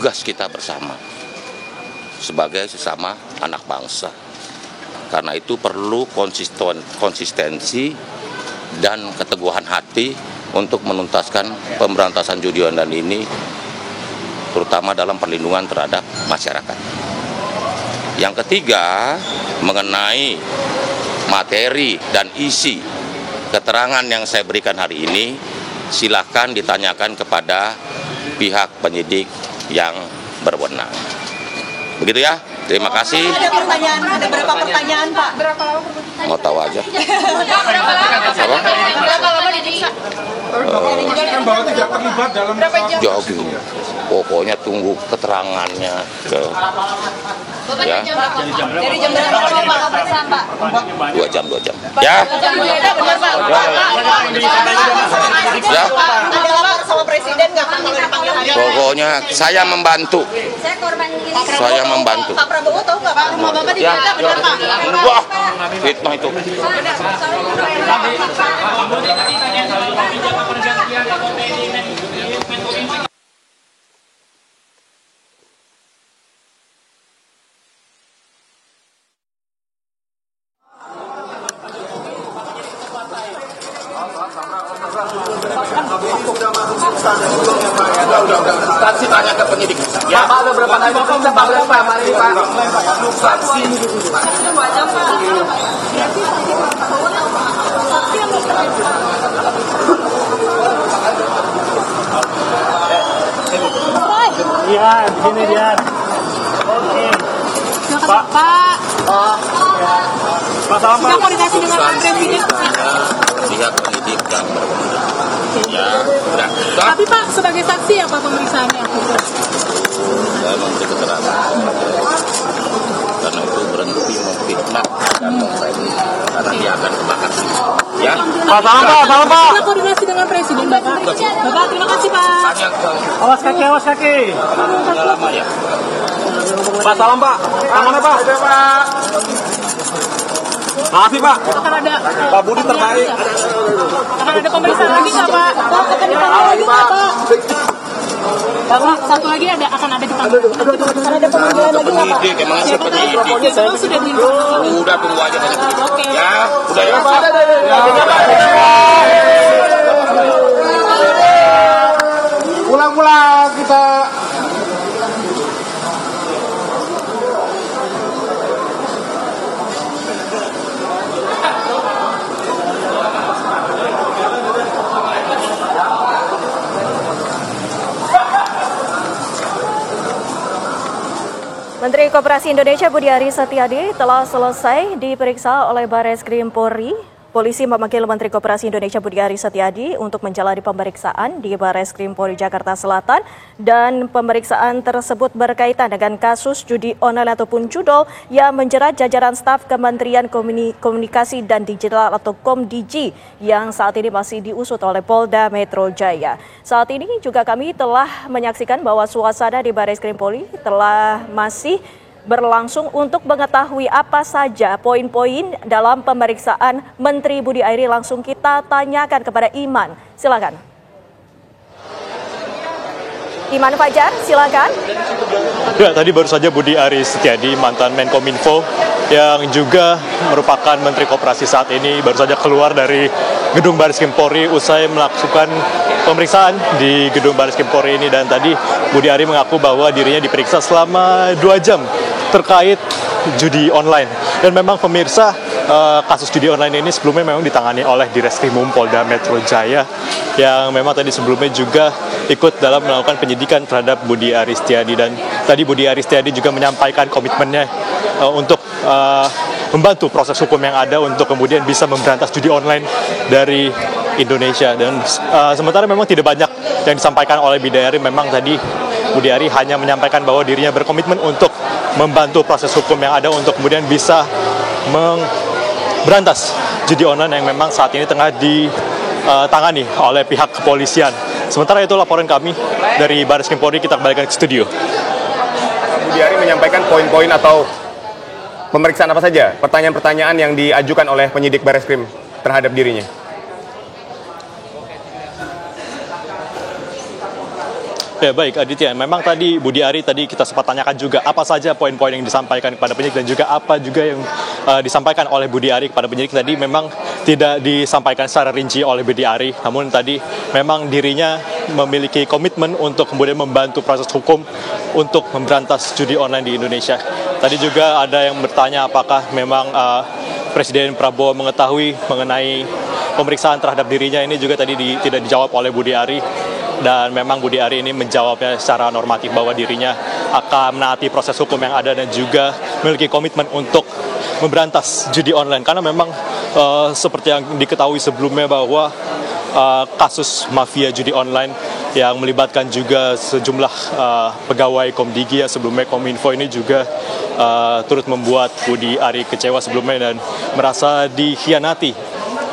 tugas kita bersama sebagai sesama anak bangsa. Karena itu perlu konsistensi dan keteguhan hati untuk menuntaskan pemberantasan judi online ini, terutama dalam perlindungan terhadap masyarakat. Yang ketiga, mengenai materi dan isi keterangan yang saya berikan hari ini, silakan ditanyakan kepada pihak penyidik yang berwenang. Begitu ya, terima kasih. Ada pertanyaan, ada berapa pertanyaan Pak? Berapa lama? Mau tahu aja. Berapa lama diperiksa? Memastikan bahwa tidak terlibat dalam Jogging. Pokoknya tunggu keterangannya ke ya. Dari jam berapa Pak pemeriksaan Pak? 2 jam. Ya. Ya. Ada lapor sama Presiden nggak Pak kalau dipanggil hari ini? Pokoknya saya membantu. Saya membantu. Pak Prabowo tahu nggak Pak? Rumah Bapak dijaga benar Pak? Wah, fitnah itu. Saksi tanya ke penyidik. Ya Pak, ada berapa kali diperiksa Pak? Berapa hari ini Pak? Saksi. Iya, di sini dia. Oke. Pak. Pak salam Pak. Sudah koordinasi dengan Pak Presiden. Pihak penyidik yang berwenang. Ya, sudah. Tapi Pak, sebagai saksi apa pemeriksaannya? Saya memberi keterangan karena itu berhenti memfitnah dan memfitnah karena dia akan kebakar. Ya. Pak salam Pak. Sudah koordinasi dengan Presiden Bapak. Bapak, terima kasih Pak. Tanya ke Awas kaki. lama ya. Pak salam Pak. Tangannya Pak. Makasih Pak. Akan ada Pak Budi terbaik. pemeriksaan lagi nggak Pak? Akan dipanggil lagi nggak Pak? Bapak, satu lagi akan ada dipanggil. Akan ada pemanggilan lagi nggak Pak? Penyidik, emang siapa penyidik? Memang sudah diinformasi. Udah tunggu aja. Oke. Ya, udah ya. pulang kita. Menteri Koperasi Indonesia Budi Aris Setiadi telah selesai diperiksa oleh Barreskrim Polri. Polisi memanggil Menteri Koperasi Indonesia Budi Aris Setiadi untuk menjalani pemeriksaan di Barreskrim Polri Jakarta Selatan, dan pemeriksaan tersebut berkaitan dengan kasus judi online ataupun judol yang menjerat jajaran staf Kementerian Komunikasi dan Digital atau Komdigi yang saat ini masih diusut oleh Polda Metro Jaya. Saat ini juga kami telah menyaksikan bahwa suasana di Barreskrim Polri telah masih berlangsung untuk mengetahui apa saja poin-poin dalam pemeriksaan Menteri Budi Aris. Langsung kita tanyakan kepada Iman. Silakan. Iman Fajar, silakan. Ya, tadi baru saja Budi Aris Setiadi, mantan Menkominfo yang juga merupakan Menteri Koperasi saat ini, baru saja keluar dari gedung Barreskrim Polri usai melakukan pemeriksaan di gedung Barreskrim Polri ini. Dan tadi Budi Aris mengaku bahwa dirinya diperiksa selama 2 jam terkait judi online. Dan memang pemirsa, kasus judi online ini sebelumnya memang ditangani oleh Direskrimum Polda Metro Jaya, yang memang tadi sebelumnya juga ikut dalam melakukan penyidikan terhadap Budi Aris Setiadi. Dan tadi Budi Aris Setiadi juga menyampaikan komitmennya untuk membantu proses hukum yang ada untuk kemudian bisa memberantas judi online dari Indonesia. Dan sementara memang tidak banyak yang disampaikan oleh Budi Aris. Memang tadi Budi Aris hanya menyampaikan bahwa dirinya berkomitmen untuk membantu proses hukum yang ada untuk kemudian bisa memberantas judi online yang memang saat ini tengah ditangani oleh pihak kepolisian. Sementara itu laporan kami dari Barreskrim Polri, kita kembalikan ke studio. Budi Aris menyampaikan poin-poin atau pemeriksaan apa saja, pertanyaan-pertanyaan yang diajukan oleh penyidik Barreskrim terhadap dirinya. Ya baik Aditya, memang tadi Budi Ari tadi kita sempat tanyakan juga apa saja poin-poin yang disampaikan kepada penyidik dan juga apa juga yang disampaikan oleh Budi Ari kepada penyidik. Tadi memang tidak disampaikan secara rinci oleh Budi Ari, namun tadi memang dirinya memiliki komitmen untuk kemudian membantu proses hukum untuk memberantas judi online di Indonesia. Tadi juga ada yang bertanya apakah memang Presiden Prabowo mengetahui mengenai pemeriksaan terhadap dirinya. Ini juga tadi tidak dijawab oleh Budi Ari. Dan memang Budi Ari ini menjawabnya secara normatif bahwa dirinya akan menaati proses hukum yang ada dan juga memiliki komitmen untuk memberantas judi online. Karena memang seperti yang diketahui sebelumnya bahwa kasus mafia judi online yang melibatkan juga sejumlah pegawai Komdigi yang sebelumnya Kominfo ini juga turut membuat Budi Ari kecewa sebelumnya dan merasa dikhianati.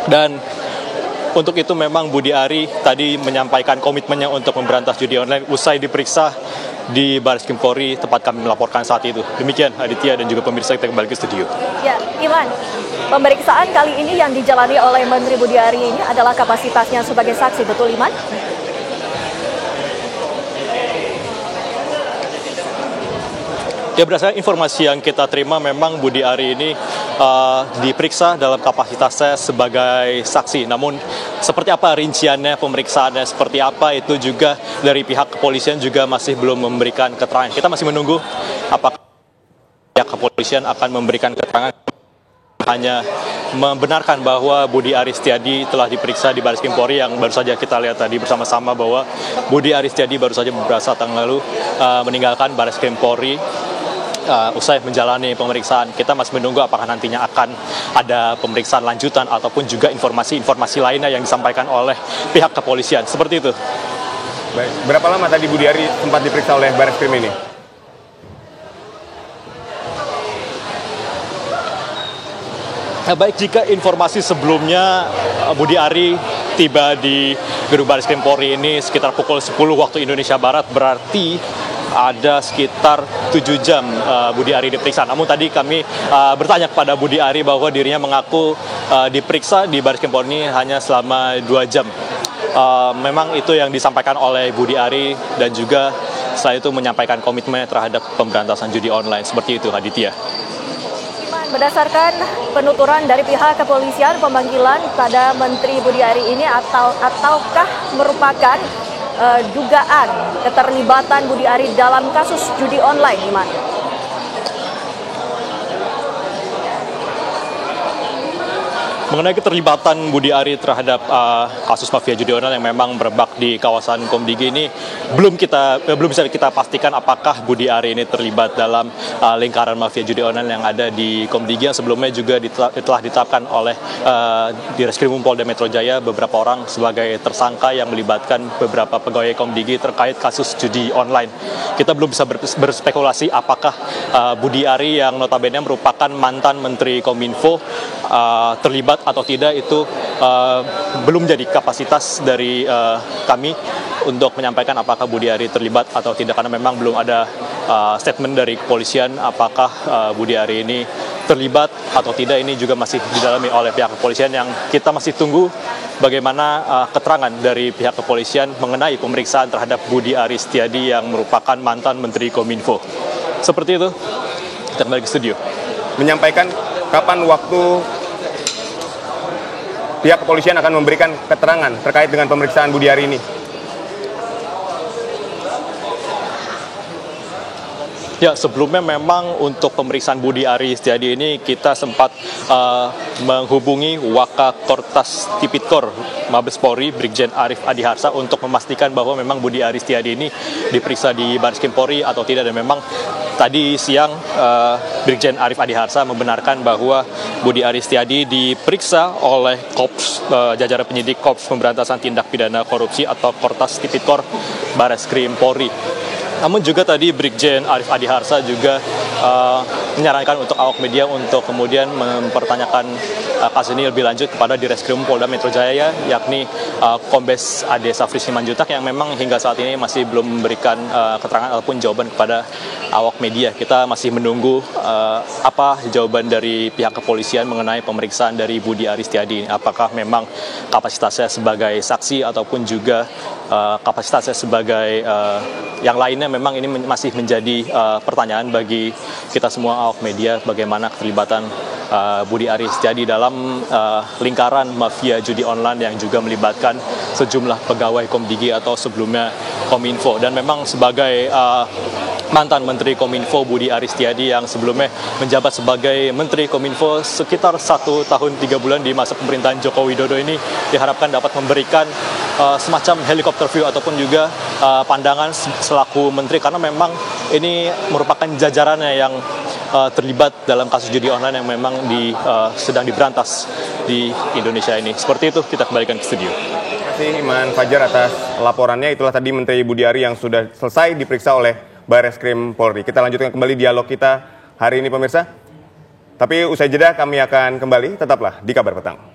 Dan untuk itu memang Budi Ari tadi menyampaikan komitmennya untuk memberantas judi online usai diperiksa di Barreskrim Polri tempat kami melaporkan saat itu. Demikian Aditya dan juga pemirsa, kita kembali ke studio. Ya, Iman, pemeriksaan kali ini yang dijalani oleh Menteri Budi Ari ini adalah kapasitasnya sebagai saksi, betul Iman? Ya, berdasarkan informasi yang kita terima memang Budi Ari ini diperiksa dalam kapasitasnya sebagai saksi. Namun seperti apa rinciannya, pemeriksaannya seperti apa, itu juga dari pihak kepolisian juga masih belum memberikan keterangan. Kita masih menunggu apakah pihak kepolisian akan memberikan keterangan. Hanya membenarkan bahwa Budi Ari Setiadi telah diperiksa di Barreskrim Polri, yang baru saja kita lihat tadi bersama-sama bahwa Budi Ari Setiadi baru saja beberapa saat yang lalu meninggalkan Barreskrim Polri. Usai menjalani pemeriksaan. Kita masih menunggu apakah nantinya akan ada pemeriksaan lanjutan ataupun juga informasi-informasi lainnya yang disampaikan oleh pihak kepolisian. Seperti itu. Baik. Berapa lama tadi Budi Ari sempat diperiksa oleh Barreskrim ini? Baik, jika informasi sebelumnya Budi Ari tiba di gedung Barreskrim Polri ini sekitar pukul 10 waktu Indonesia Barat, berarti ada sekitar 7 jam Budi Ari diperiksa. Namun tadi kami bertanya kepada Budi Ari bahwa dirinya mengaku diperiksa di Barreskrim Polri hanya selama 2 jam. Memang itu yang disampaikan oleh Budi Ari dan juga setelah itu menyampaikan komitmennya terhadap pemberantasan judi online. Seperti itu, Aditya. Berdasarkan penuturan dari pihak kepolisian, pemanggilan pada Menteri Budi Ari ini ataukah merupakan dugaan keterlibatan Budi Ari dalam kasus judi online, Iman? Mengenai keterlibatan Budi Ari terhadap kasus mafia judi online yang memang merebak di kawasan Komdigi ini, belum bisa kita pastikan apakah Budi Ari ini terlibat dalam lingkaran mafia judi online yang ada di Komdigi, yang sebelumnya juga telah ditetapkan oleh Direskrim Polda Metro Jaya beberapa orang sebagai tersangka yang melibatkan beberapa pegawai Komdigi terkait kasus judi online. Kita belum bisa berspekulasi apakah Budi Ari yang notabene merupakan mantan Menteri Kominfo terlibat atau tidak, itu belum jadi kapasitas dari kami untuk menyampaikan apakah Budi Ari terlibat atau tidak, karena memang belum ada statement dari kepolisian apakah Budi Ari ini terlibat atau tidak. Ini juga masih didalami oleh pihak kepolisian, yang kita masih tunggu bagaimana keterangan dari pihak kepolisian mengenai pemeriksaan terhadap Budi Ari Setiadi yang merupakan mantan Menteri Kominfo. Seperti itu, kita kembali ke studio. Menyampaikan kapan waktu pihak kepolisian akan memberikan keterangan terkait dengan pemeriksaan Budi Ari ini? Ya, sebelumnya memang untuk pemeriksaan Budi Ari Setiadi ini kita sempat menghubungi Wakakortas Tipikor Mabes Polri, Brigjen Arif Adiharsa, untuk memastikan bahwa memang Budi Ari Setiadi ini diperiksa di Barreskrim Polri atau tidak. Dan memang tadi siang Brigjen Arif Adiharsa membenarkan bahwa Budi Ari Setiadi diperiksa oleh Korps jajaran penyidik Korps Pemberantasan Tindak Pidana Korupsi atau Kortas Tipikor Barreskrim Polri. Namun juga tadi Brigjen Arif Adiharsa juga menyarankan untuk awak media untuk kemudian mempertanyakan kasus ini lebih lanjut kepada Direskrim Polda Metro Jaya, yakni Kombes Ade Safri Simanjuntak yang memang hingga saat ini masih belum memberikan keterangan ataupun jawaban kepada awak media. Kita masih menunggu apa jawaban dari pihak kepolisian mengenai pemeriksaan dari Budi Aris Setiadi. Apakah memang kapasitasnya sebagai saksi ataupun juga kapasitasnya sebagai yang lainnya. Memang ini masih menjadi pertanyaan bagi kita semua awak media, bagaimana keterlibatan Budi Aris Setiadi dalam lingkaran mafia judi online yang juga melibatkan sejumlah pegawai Komdigi atau sebelumnya Kominfo. Dan memang sebagai mantan Menteri Kominfo Budi Aris Setiadi yang sebelumnya menjabat sebagai Menteri Kominfo sekitar 1 tahun 3 bulan di masa pemerintahan Joko Widodo ini, diharapkan dapat memberikan semacam helikopter view ataupun juga pandangan selaku Menteri, karena memang ini merupakan jajarannya yang terlibat dalam kasus judi online yang memang sedang diberantas di Indonesia ini. Seperti itu, kita kembalikan ke studio. Terima kasih Iman Fajar atas laporannya. Itulah tadi Menteri Budi Ari yang sudah selesai diperiksa oleh Bareskrim Polri. Kita lanjutkan kembali dialog kita hari ini pemirsa. Tapi usai jeda kami akan kembali, tetaplah di Kabar Petang.